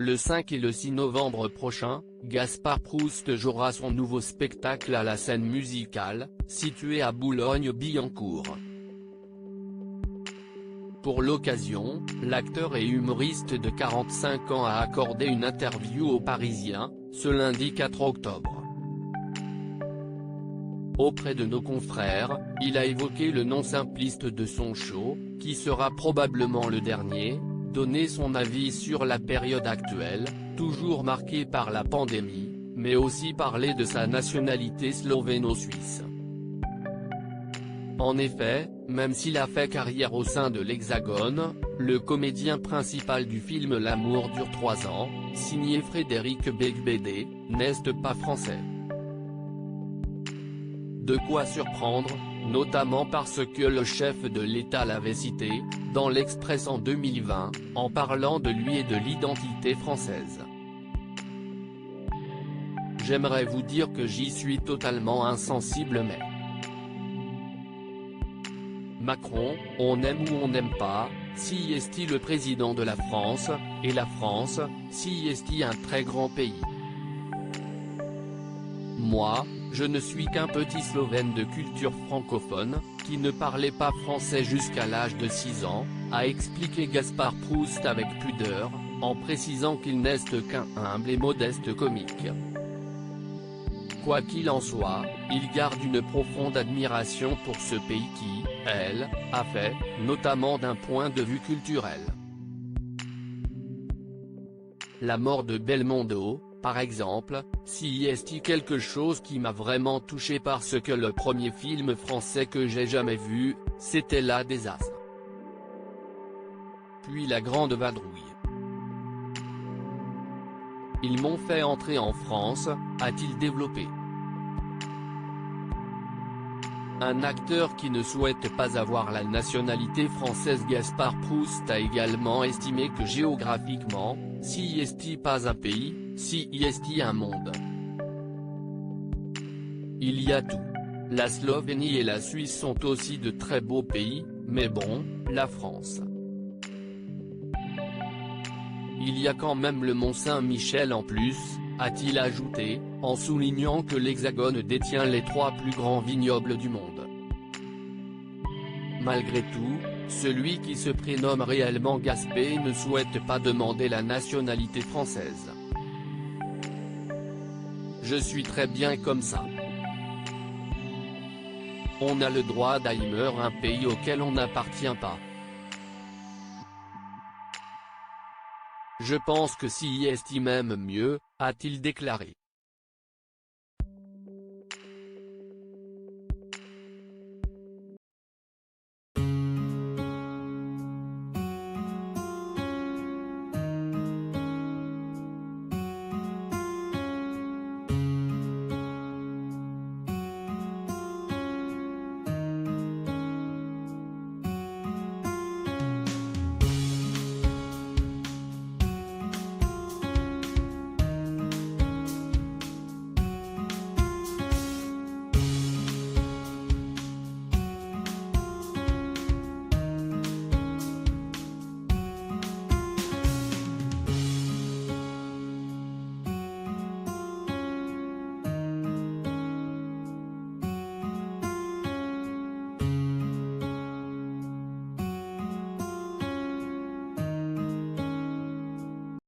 Le 5 et le 6 novembre prochain, Gaspard Proust jouera son nouveau spectacle à la Scène Musicale, située à Boulogne-Billancourt. Pour l'occasion, l'acteur et humoriste de 45 ans a accordé une interview aux Parisiens, ce lundi 4 octobre. Auprès de nos confrères, il a évoqué le nom simpliste de son show, qui sera probablement le dernier, donné son avis sur la période actuelle, toujours marquée par la pandémie, mais aussi parlé de sa nationalité slovéno-suisse. En effet, même s'il a fait carrière au sein de l'Hexagone, le comédien principal du film L'amour dure 3 ans, signé Frédéric Beigbeder, n'est pas français. De quoi surprendre, notamment parce que le chef de l'État l'avait cité, dans l'Express en 2020, en parlant de lui et de l'identité française. J'aimerais vous dire que j'y suis totalement insensible mais… Macron, on aime ou on n'aime pas, si est-il le président de la France, et la France, si est-il un très grand pays. Moi, je ne suis qu'un petit Slovène de culture francophone, qui ne parlait pas français jusqu'à l'âge de 6 ans, a expliqué Gaspard Proust avec pudeur, en précisant qu'il n'est qu'un humble et modeste comique. Quoi qu'il en soit, il garde une profonde admiration pour ce pays qui, elle, a fait, notamment d'un point de vue culturel. La mort de Belmondo, par exemple, si est quelque chose qui m'a vraiment touché parce que le premier film français que j'ai jamais vu, c'était La des As. Puis La Grande Vadrouille. Ils m'ont fait entrer en France, a-t-il développé. Un acteur qui ne souhaite pas avoir la nationalité française Gaspard Proust a également estimé que géographiquement, si est pas un pays, si est un monde. Il y a tout. La Slovénie et la Suisse sont aussi de très beaux pays, mais bon, la France. Il y a quand même le Mont Saint-Michel en plus, a-t-il ajouté, en soulignant que l'Hexagone détient les 3 plus grands vignobles du monde. Malgré tout, celui qui se prénomme réellement Gaspé ne souhaite pas demander la nationalité française. Je suis très bien comme ça. On a le droit d'aimer un pays auquel on n'appartient pas. Je pense que si est même mieux, a-t-il déclaré.